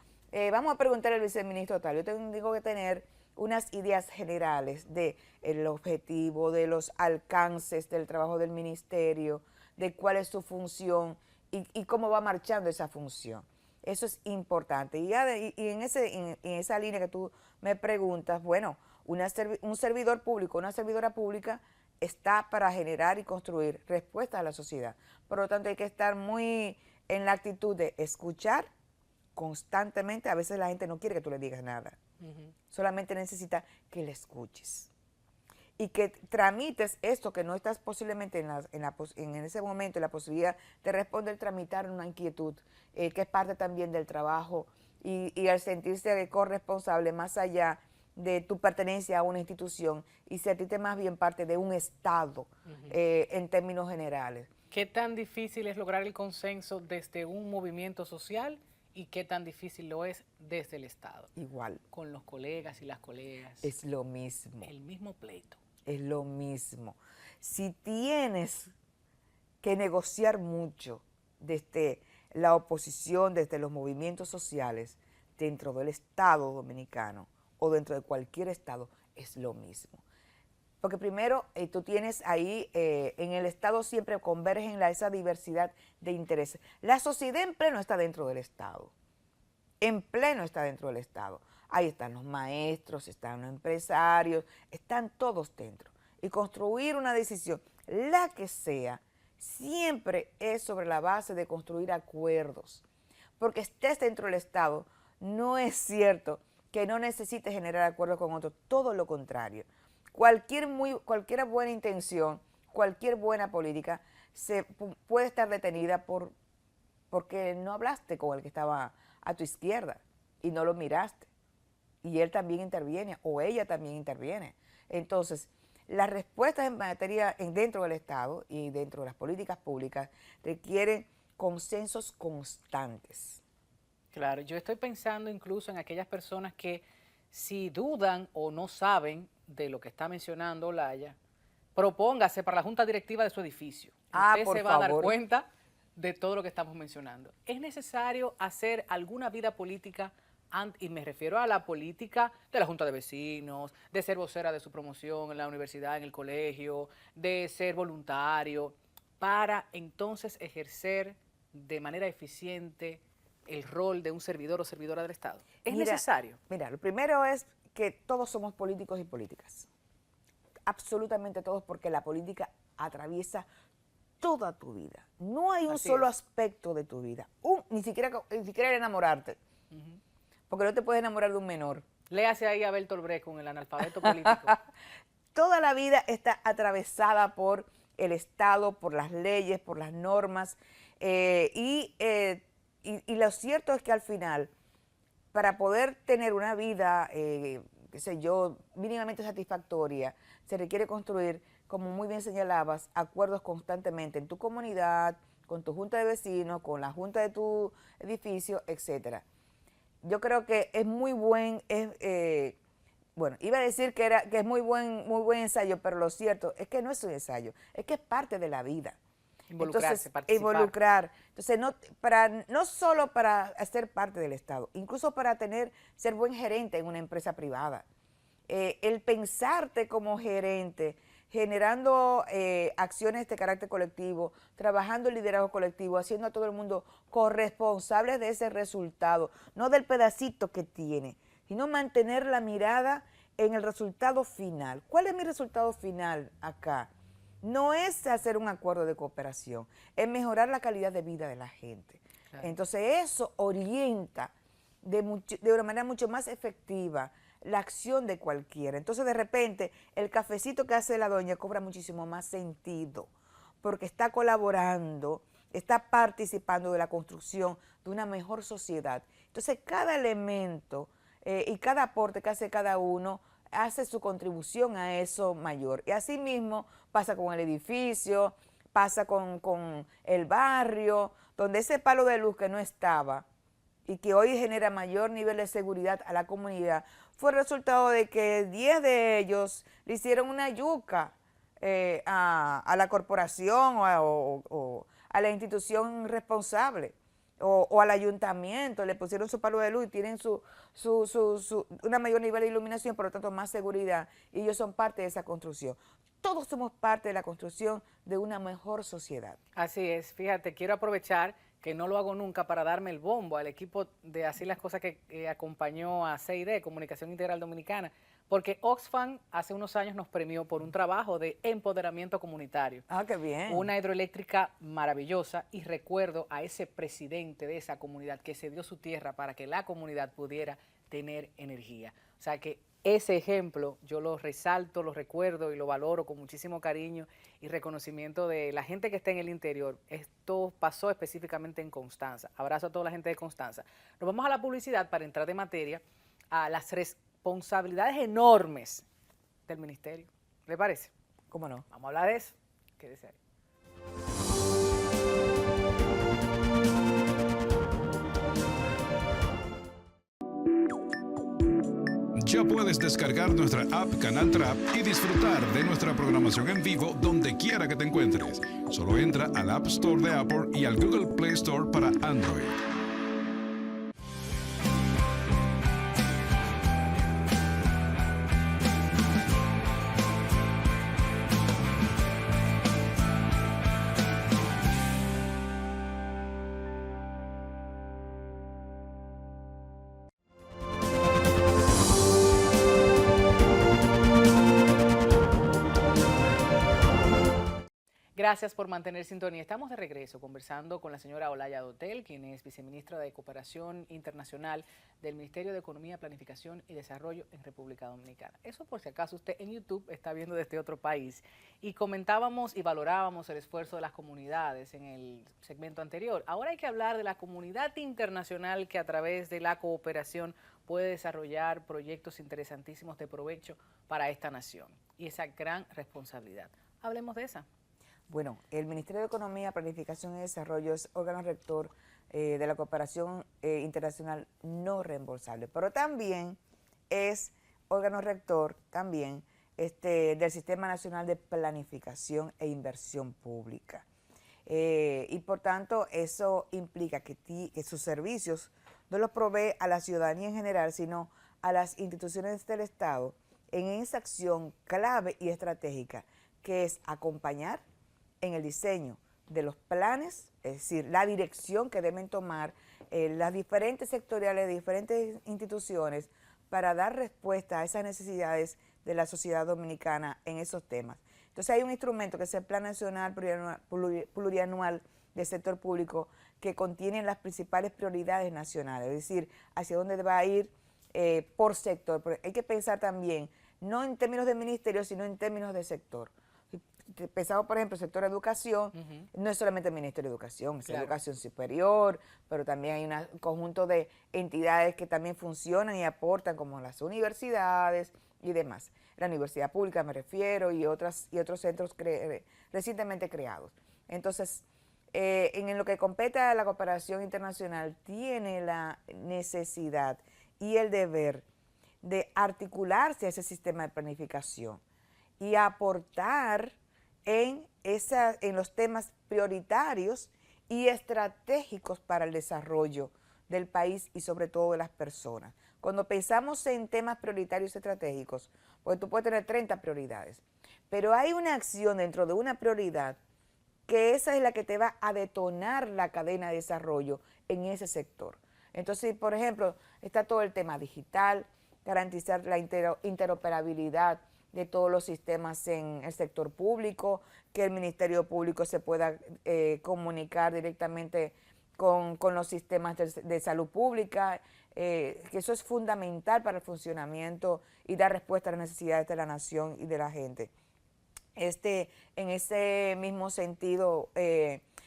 vamos a preguntar al viceministro tal. Yo tengo que tener unas ideas generales del objetivo, de los alcances del trabajo del ministerio, de cuál es su función y cómo va marchando esa función. Eso es importante. Y en esa línea que tú me preguntas, bueno, un servidor público, una servidora pública está para generar y construir respuestas a la sociedad. Por lo tanto, hay que estar muy en la actitud de escuchar constantemente. A veces la gente no quiere que tú le digas nada. Solamente necesita que le escuches. Y que tramites esto que no estás posiblemente en ese momento, en la posibilidad de responder, tramitar una inquietud, que es parte también del trabajo y al sentirse corresponsable más allá de tu pertenencia a una institución y sentirte más bien parte de un Estado en términos generales. ¿Qué tan difícil es lograr el consenso desde un movimiento social y qué tan difícil lo es desde el Estado? Igual. Con los colegas y las colegas. Es lo mismo. El mismo pleito. Es lo mismo. Si tienes que negociar mucho desde la oposición, desde los movimientos sociales, dentro del Estado dominicano o dentro de cualquier Estado, es lo mismo. Porque primero, tú tienes ahí, en el Estado siempre convergen esa diversidad de intereses. La sociedad en pleno está dentro del Estado. En pleno está dentro del Estado. Ahí están los maestros, están los empresarios, están todos dentro. Y construir una decisión, la que sea, siempre es sobre la base de construir acuerdos. Porque estés dentro del Estado, no es cierto que no necesites generar acuerdos con otros, todo lo contrario. Cualquier buena intención, cualquier buena política puede estar detenida porque no hablaste con el que estaba a tu izquierda y no lo miraste. Y él también interviene o ella también interviene. Entonces, las respuestas en materia dentro del Estado y dentro de las políticas públicas requieren consensos constantes. Claro, yo estoy pensando incluso en aquellas personas que si dudan o no saben de lo que está mencionando Olaya, propóngase para la junta directiva de su edificio. Usted por se va a dar favor. cuenta de todo lo que estamos mencionando. ¿Es necesario hacer alguna vida política? Y me refiero a la política de la Junta de Vecinos, de ser vocera de su promoción en la universidad, en el colegio, de ser voluntario, para entonces ejercer de manera eficiente el rol de un servidor o servidora del Estado. ¿Es necesario? Mira, lo primero es que todos somos políticos y políticas. Absolutamente todos, porque la política atraviesa toda tu vida. No hay un solo aspecto de tu vida, ni siquiera el enamorarte. Porque no te puedes enamorar de un menor. Léase ahí a Bertolt Brecht con el analfabeto político. Toda la vida está atravesada por el Estado, por las leyes, por las normas. Y lo cierto es que al final, para poder tener una vida, qué sé yo, mínimamente satisfactoria, se requiere construir, como muy bien señalabas, acuerdos constantemente en tu comunidad, con tu junta de vecinos, con la junta de tu edificio, etcétera. Yo creo que es muy buen, bueno, iba a decir que es muy buen ensayo, pero lo cierto es que no es un ensayo, es que es parte de la vida. Involucrarse, entonces, participar. Involucrar. Entonces, no solo para ser parte del Estado, incluso para ser buen gerente en una empresa privada. El pensarte como gerente, generando acciones de carácter colectivo, trabajando en liderazgo colectivo, haciendo a todo el mundo corresponsables de ese resultado, no del pedacito que tiene, sino mantener la mirada en el resultado final. ¿Cuál es mi resultado final acá? No es hacer un acuerdo de cooperación, es mejorar la calidad de vida de la gente. Claro. Entonces eso orienta de una manera mucho más efectiva la acción de cualquiera. Entonces, de repente, el cafecito que hace la doña cobra muchísimo más sentido, porque está colaborando, está participando de la construcción de una mejor sociedad. Entonces, cada elemento y cada aporte que hace cada uno hace su contribución a eso mayor. Y así mismo pasa con el edificio, pasa con el barrio, donde ese palo de luz que no estaba y que hoy genera mayor nivel de seguridad a la comunidad, fue el resultado de que 10 de ellos le hicieron una yuca a la corporación o a la institución responsable o al ayuntamiento, le pusieron su palo de luz y tienen una mayor nivel de iluminación, por lo tanto más seguridad, y ellos son parte de esa construcción. Todos somos parte de la construcción de una mejor sociedad. Así es, fíjate, quiero aprovechar que no lo hago nunca para darme el bombo al equipo de Así las Cosas que acompañó a CID, Comunicación Integral Dominicana, porque Oxfam hace unos años nos premió por un trabajo de empoderamiento comunitario. Ah, qué bien. Una hidroeléctrica maravillosa, y recuerdo a ese presidente de esa comunidad que cedió su tierra para que la comunidad pudiera tener energía. O sea que ese ejemplo yo lo resalto, lo recuerdo y lo valoro con muchísimo cariño y reconocimiento de la gente que está en el interior. Esto pasó específicamente en Constanza. Abrazo a toda la gente de Constanza. Nos vamos a la publicidad para entrar de materia a las responsabilidades enormes del ministerio. ¿Le parece? ¿Cómo no? Vamos a hablar de eso. Quédese ahí. Ya puedes descargar nuestra app Canal Trap y disfrutar de nuestra programación en vivo donde quiera que te encuentres. Solo entra al App Store de Apple y al Google Play Store para Android. Gracias por mantener sintonía. Estamos de regreso conversando con la señora Olaya Dotel, quien es viceministra de Cooperación Internacional del Ministerio de Economía, Planificación y Desarrollo en República Dominicana. Eso por si acaso usted en YouTube está viendo desde otro país. Y comentábamos y valorábamos el esfuerzo de las comunidades en el segmento anterior. Ahora hay que hablar de la comunidad internacional que a través de la cooperación puede desarrollar proyectos interesantísimos de provecho para esta nación y esa gran responsabilidad. Hablemos de esa. Bueno, el Ministerio de Economía, Planificación y Desarrollo es órgano rector de la cooperación internacional no reembolsable, pero también es órgano rector también del Sistema Nacional de Planificación e Inversión Pública. Y por tanto eso implica que sus servicios no los provee a la ciudadanía en general, sino a las instituciones del Estado en esa acción clave y estratégica, que es acompañar en el diseño de los planes, es decir, la dirección que deben tomar las diferentes sectoriales de diferentes instituciones para dar respuesta a esas necesidades de la sociedad dominicana en esos temas. Entonces hay un instrumento que es el Plan Nacional Plurianual del Sector Público, que contiene las principales prioridades nacionales, es decir, hacia dónde va a ir por sector. Pero hay que pensar también, no en términos de ministerio, sino en términos de sector. Pensamos, por ejemplo, el sector de educación, no es solamente el Ministerio de Educación, es claro, Educación Superior, pero también hay un conjunto de entidades que también funcionan y aportan, como las universidades y demás. La universidad pública me refiero, y otros centros recientemente creados. Entonces, en lo que compete a la cooperación internacional, tiene la necesidad y el deber de articularse a ese sistema de planificación y aportar en los temas prioritarios y estratégicos para el desarrollo del país y sobre todo de las personas. Cuando pensamos en temas prioritarios y estratégicos, pues tú puedes tener 30 prioridades, pero hay una acción dentro de una prioridad que esa es la que te va a detonar la cadena de desarrollo en ese sector. Entonces, por ejemplo, está todo el tema digital, garantizar la interoperabilidad de todos los sistemas en el sector público, que el Ministerio Público se pueda comunicar directamente con los sistemas de salud pública, que eso es fundamental para el funcionamiento y dar respuesta a las necesidades de la nación y de la gente. En ese mismo sentido,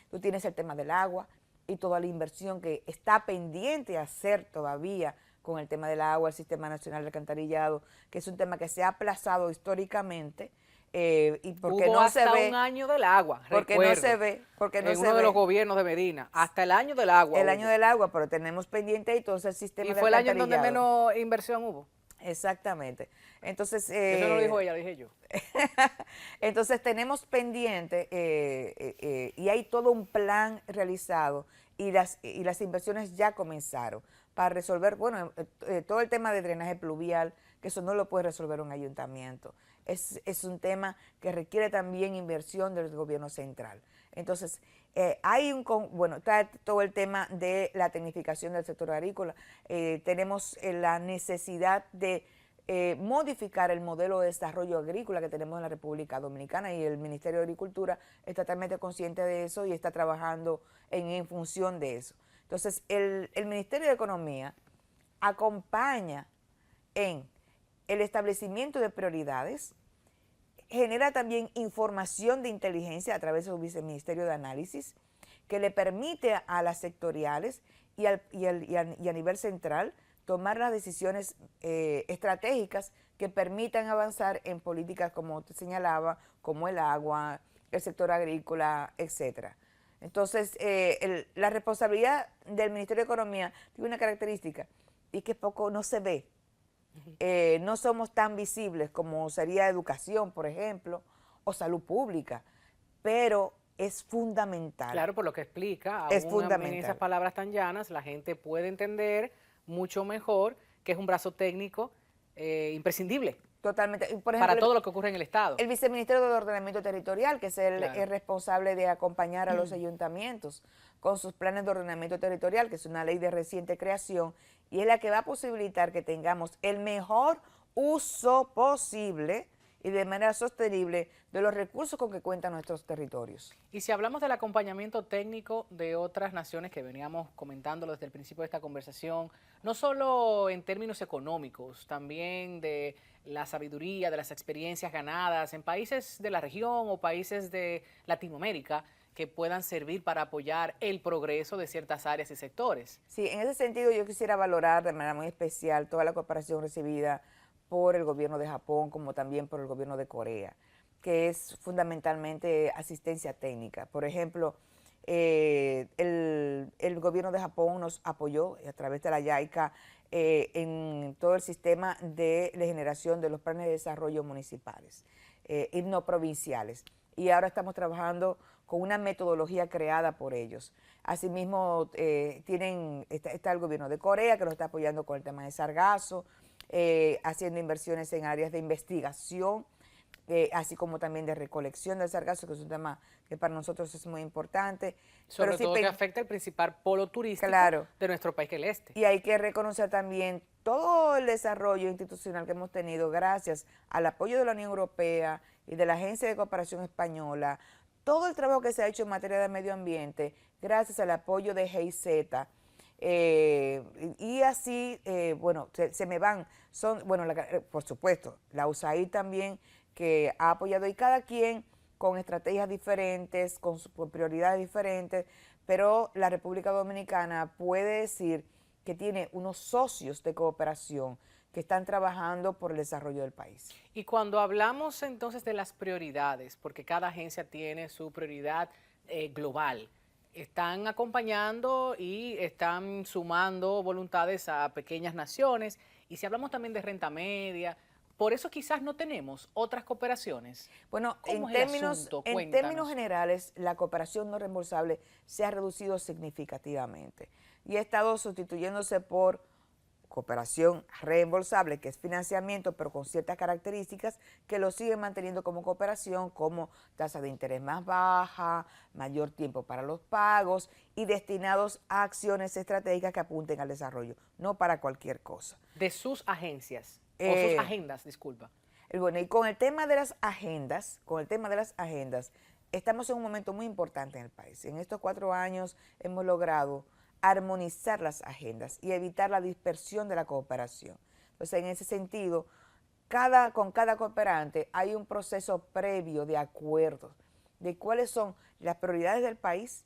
tú tienes el tema del agua y toda la inversión que está pendiente a hacer todavía con el tema del agua, el Sistema Nacional de Alcantarillado, que es un tema que se ha aplazado históricamente, y porque Hubo no hasta se ve, un año del agua, porque recuerdo, no se ve, porque no en se uno de ve los gobiernos de Medina, hasta el año del agua. el hubo. año del agua, pero tenemos pendiente y todo el sistema Y de fue el año en donde alcantarillado. menos inversión hubo. Exactamente. Entonces, Eso no lo dijo ella, lo dije yo. entonces tenemos pendiente y hay todo un plan realizado y las inversiones ya comenzaron para resolver, bueno, todo el tema de drenaje pluvial, que eso no lo puede resolver un ayuntamiento. Es un tema que requiere también inversión del gobierno central. Entonces, bueno, está todo el tema de la tecnificación del sector agrícola. Tenemos la necesidad de modificar el modelo de desarrollo agrícola que tenemos en la República Dominicana, y el Ministerio de Agricultura está totalmente consciente de eso y está trabajando en función de eso. Entonces, el Ministerio de Economía acompaña en el establecimiento de prioridades, genera también información de inteligencia a través de su viceministerio de análisis, que le permite a las sectoriales y a nivel central tomar las decisiones estratégicas que permitan avanzar en políticas, como te señalaba, como el agua, el sector agrícola, etcétera. Entonces, la responsabilidad del Ministerio de Economía tiene una característica, y que poco no se ve. No somos tan visibles como sería educación, por ejemplo, o salud pública, pero es fundamental. Claro, por lo que explica, es aún fundamental. En esas palabras tan llanas, la gente puede entender mucho mejor que es un brazo técnico imprescindible. Totalmente. Por ejemplo, para todo lo que ocurre en el Estado. El viceministerio de Ordenamiento Territorial, que es el responsable de acompañar a los ayuntamientos con sus planes de ordenamiento territorial, que es una ley de reciente creación, y es la que va a posibilitar que tengamos el mejor uso posible y de manera sostenible de los recursos con que cuentan nuestros territorios. Y si hablamos del acompañamiento técnico de otras naciones, que veníamos comentándolo desde el principio de esta conversación, no solo en términos económicos, también de la sabiduría, de las experiencias ganadas en países de la región o países de Latinoamérica, que puedan servir para apoyar el progreso de ciertas áreas y sectores. Sí, en ese sentido yo quisiera valorar de manera muy especial toda la cooperación recibida por el gobierno de Japón, como también por el gobierno de Corea, que es fundamentalmente asistencia técnica. Por ejemplo, el gobierno de Japón nos apoyó a través de la JICA en todo el sistema de la generación de los planes de desarrollo municipales y no provinciales. Y ahora estamos trabajando con una metodología creada por ellos. Asimismo, está el gobierno de Corea, que nos está apoyando con el tema de sargazo, haciendo inversiones en áreas de investigación, así como también de recolección del sargazo, que es un tema que para nosotros es muy importante. Sobre todo que afecta el principal polo turístico de nuestro país, que es el este. Y hay que reconocer también todo el desarrollo institucional que hemos tenido gracias al apoyo de la Unión Europea y de la Agencia de Cooperación Española, todo el trabajo que se ha hecho en materia de medio ambiente, gracias al apoyo de GIZ, y así, bueno, se me van, por supuesto, la USAID también, que ha apoyado, y cada quien con estrategias diferentes, con prioridades diferentes, pero la República Dominicana puede decir que tiene unos socios de cooperación que están trabajando por el desarrollo del país. Y cuando hablamos entonces de las prioridades, porque cada agencia tiene su prioridad global, están acompañando y están sumando voluntades a pequeñas naciones, y si hablamos también de renta media, por eso quizás no tenemos otras cooperaciones. Bueno, en términos generales, la cooperación no reembolsable se ha reducido significativamente y ha estado sustituyéndose por cooperación reembolsable, que es financiamiento, pero con ciertas características que lo siguen manteniendo como cooperación, como tasa de interés más baja, mayor tiempo para los pagos y destinados a acciones estratégicas que apunten al desarrollo, no para cualquier cosa. De sus agencias, o sus agendas, disculpa. Bueno, y con el tema de las agendas, estamos en un momento muy importante en el país. En estos 4 años hemos logrado armonizar las agendas y evitar la dispersión de la cooperación. Entonces, en ese sentido, con cada cooperante hay un proceso previo de acuerdos de cuáles son las prioridades del país,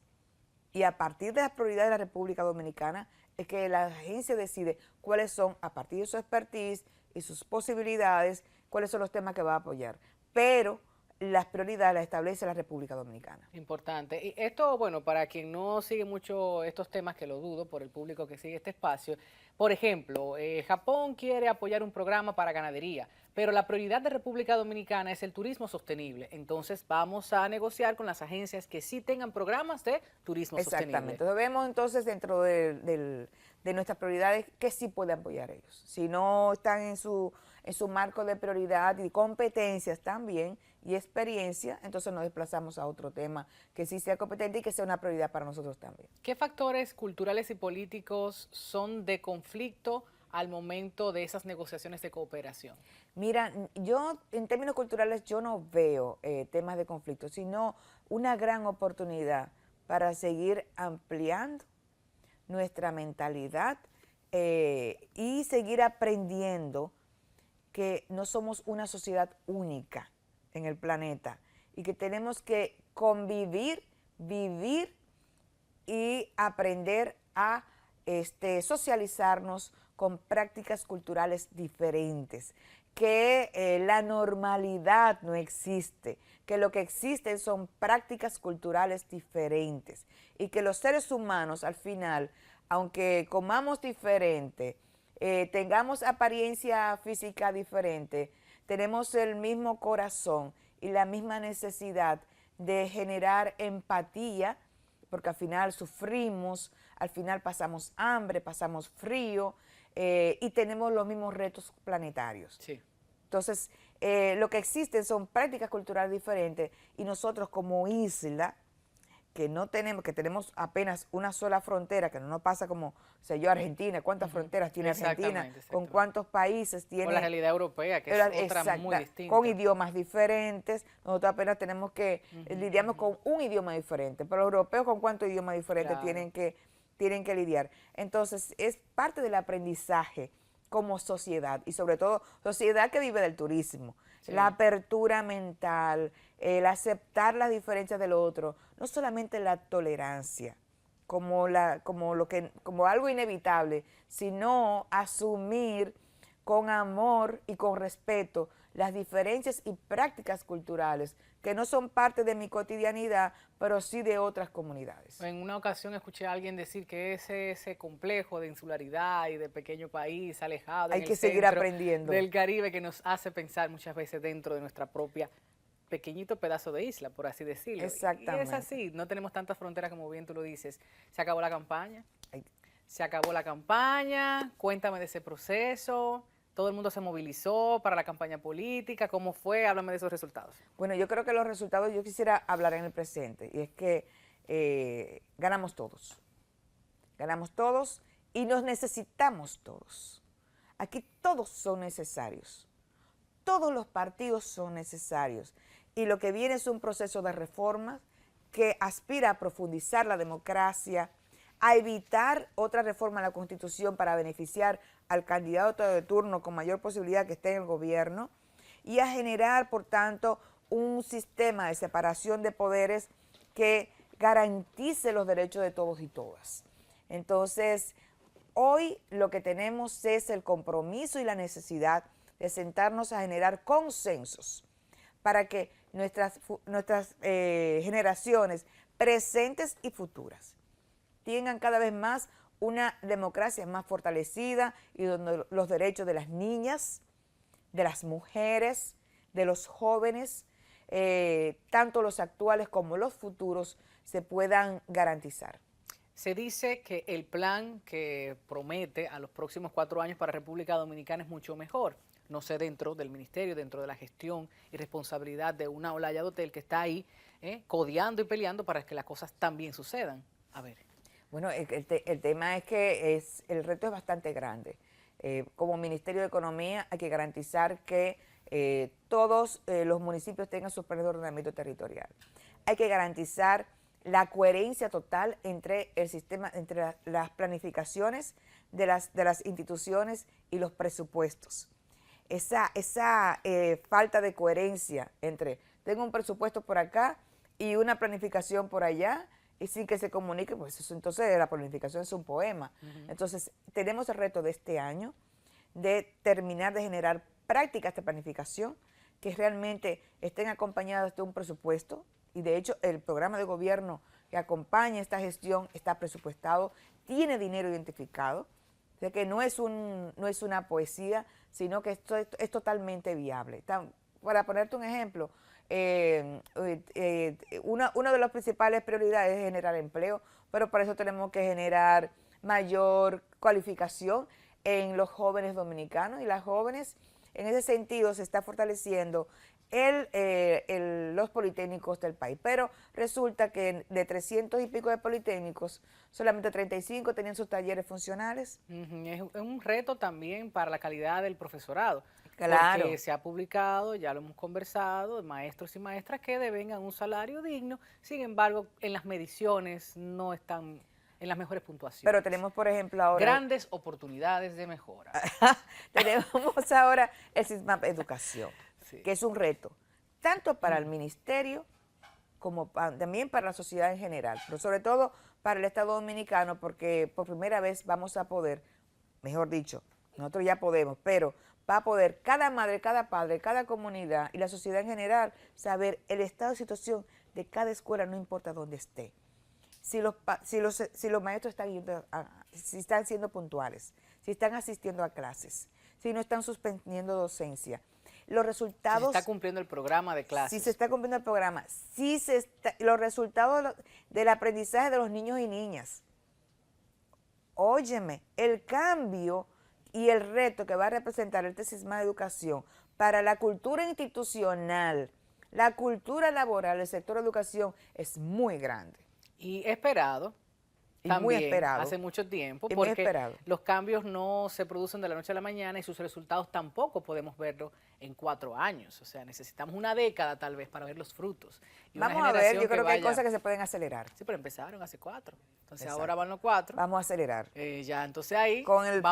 y a partir de las prioridades de la República Dominicana es que la agencia decide cuáles son, a partir de su expertise y sus posibilidades, cuáles son los temas que va a apoyar. Pero las prioridades las establece la República Dominicana. Importante. Y esto, bueno, para quien no sigue mucho estos temas, que lo dudo por el público que sigue este espacio, por ejemplo, Japón quiere apoyar un programa para ganadería, pero la prioridad de República Dominicana es el turismo sostenible. Entonces vamos a negociar con las agencias que sí tengan programas de turismo sostenible. Exactamente. Entonces vemos entonces dentro de nuestras prioridades que sí puede apoyar ellos. Si no están en su marco de prioridad y competencias también y experiencia, entonces nos desplazamos a otro tema que sí sea competente y que sea una prioridad para nosotros también. ¿Qué factores culturales y políticos son de conflicto al momento de esas negociaciones de cooperación? Mira, yo en términos culturales yo no veo temas de conflicto, sino una gran oportunidad para seguir ampliando nuestra mentalidad y seguir aprendiendo que no somos una sociedad única en el planeta y que tenemos que convivir, vivir y aprender a socializarnos con prácticas culturales diferentes, que la normalidad no existe, que lo que existen son prácticas culturales diferentes y que los seres humanos al final, aunque comamos diferente, tengamos apariencia física diferente, tenemos el mismo corazón y la misma necesidad de generar empatía, porque al final sufrimos, al final pasamos hambre, pasamos frío y tenemos los mismos retos planetarios. Sí. Entonces, lo que existen son prácticas culturales diferentes y nosotros como isla, que tenemos apenas una sola frontera, que no nos pasa como, Argentina, ¿cuántas fronteras tiene Argentina? ¿Con cuántos países tiene? Con la realidad europea, que es otra muy distinta. Con idiomas diferentes, nosotros apenas tenemos que, lidiamos con un idioma diferente, pero los europeos ¿con cuántos idiomas diferentes tienen que lidiar? Entonces, es parte del aprendizaje como sociedad, y sobre todo sociedad que vive del turismo. Sí. La apertura mental, el aceptar las diferencias del otro, no solamente la tolerancia como algo inevitable, sino asumir con amor y con respeto las diferencias y prácticas culturales que no son parte de mi cotidianidad, pero sí de otras comunidades. En una ocasión escuché a alguien decir que ese complejo de insularidad y de pequeño país alejado hay que seguir aprendiendo del Caribe, que nos hace pensar muchas veces dentro de nuestra propia pequeñito pedazo de isla, por así decirlo. Exactamente. Y es así, no tenemos tantas fronteras como bien tú lo dices. Se acabó la campaña. Se acabó la campaña, cuéntame de ese proceso. Todo el mundo se movilizó para la campaña política. ¿Cómo fue? Háblame de esos resultados. Bueno, yo creo que los resultados, yo quisiera hablar en el presente, y es que ganamos todos. Ganamos todos y nos necesitamos todos. Aquí todos son necesarios. Todos los partidos son necesarios. Y lo que viene es un proceso de reformas que aspira a profundizar la democracia, a evitar otra reforma a la Constitución para beneficiar al candidato de turno con mayor posibilidad que esté en el gobierno y a generar, por tanto, un sistema de separación de poderes que garantice los derechos de todos y todas. Entonces, hoy lo que tenemos es el compromiso y la necesidad de sentarnos a generar consensos para que nuestras generaciones presentes y futuras tengan cada vez más una democracia más fortalecida y donde los derechos de las niñas, de las mujeres, de los jóvenes, tanto los actuales como los futuros, se puedan garantizar. Se dice que el plan que promete a los próximos 4 años para República Dominicana es mucho mejor. No sé, dentro del ministerio, dentro de la gestión y responsabilidad de una Olaya Dotel que está ahí codeando y peleando para que las cosas también sucedan. A ver. Bueno, el tema es que el reto es bastante grande. Como Ministerio de Economía hay que garantizar que todos los municipios tengan su plan de ordenamiento territorial. Hay que garantizar la coherencia total entre el sistema, entre las planificaciones de las instituciones y los presupuestos. Esa falta de coherencia entre tengo un presupuesto por acá y una planificación por allá y sin que se comunique, pues eso, entonces la planificación es un poema. Entonces tenemos el reto de este año de terminar de generar prácticas de planificación que realmente estén acompañadas de un presupuesto, y de hecho el programa de gobierno que acompaña esta gestión está presupuestado, tiene dinero identificado, o sea que no es una poesía, sino que esto es totalmente viable. Para ponerte un ejemplo, una de las principales prioridades es generar empleo, pero para eso tenemos que generar mayor cualificación en los jóvenes dominicanos, y las jóvenes, en ese sentido, se está fortaleciendo los politécnicos del país. Pero resulta que de 300 y pico de politécnicos, solamente 35 tenían sus talleres funcionales. Es un reto también para la calidad del profesorado. Claro. Porque se ha publicado, ya lo hemos conversado, maestros y maestras que devengan un salario digno, sin embargo, en las mediciones no están en las mejores puntuaciones. Pero tenemos, por ejemplo, ahora... Grandes oportunidades de mejora. Tenemos ahora el sistema de educación, sí, que es un reto, tanto para el ministerio como también para la sociedad en general, pero sobre todo para el Estado Dominicano, porque por primera vez vamos a poder, mejor dicho, nosotros ya podemos, pero va a poder cada madre, cada padre, cada comunidad y la sociedad en general saber el estado de situación de cada escuela, no importa dónde esté. Si los maestros si están siendo puntuales, si están asistiendo a clases, si no están suspendiendo docencia, los resultados... Si se está cumpliendo el programa de clases. Si se está cumpliendo el programa, los resultados del aprendizaje de los niños y niñas. Óyeme, el cambio y el reto que va a representar este sistema de educación para la cultura institucional, la cultura laboral, el sector de educación es muy grande. Y esperado, y también, muy esperado. hace mucho tiempo, y porque los cambios no se producen de la noche a la mañana y sus resultados tampoco podemos verlos en 4 años. O sea, necesitamos una década tal vez para ver los frutos. Y vamos a ver, yo creo que hay cosas que se pueden acelerar. Sí, pero empezaron hace 4. Entonces Exacto. Ahora van los 4. Vamos a acelerar. Ya, entonces ahí con el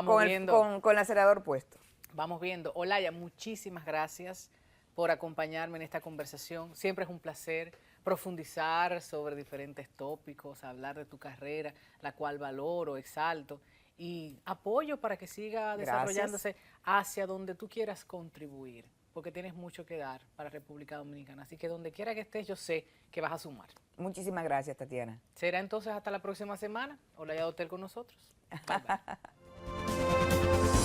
acelerador puesto. Vamos viendo. Olaya, muchísimas gracias por acompañarme en esta conversación. Siempre es un placer profundizar sobre diferentes tópicos, hablar de tu carrera, la cual valoro, exalto, y apoyo para que siga desarrollándose hacia donde tú quieras contribuir, porque tienes mucho que dar para República Dominicana. Así que donde quiera que estés, yo sé que vas a sumar. Muchísimas gracias, Tatiana. Será entonces hasta la próxima semana. Olaya Dotel con nosotros. Bye, bye.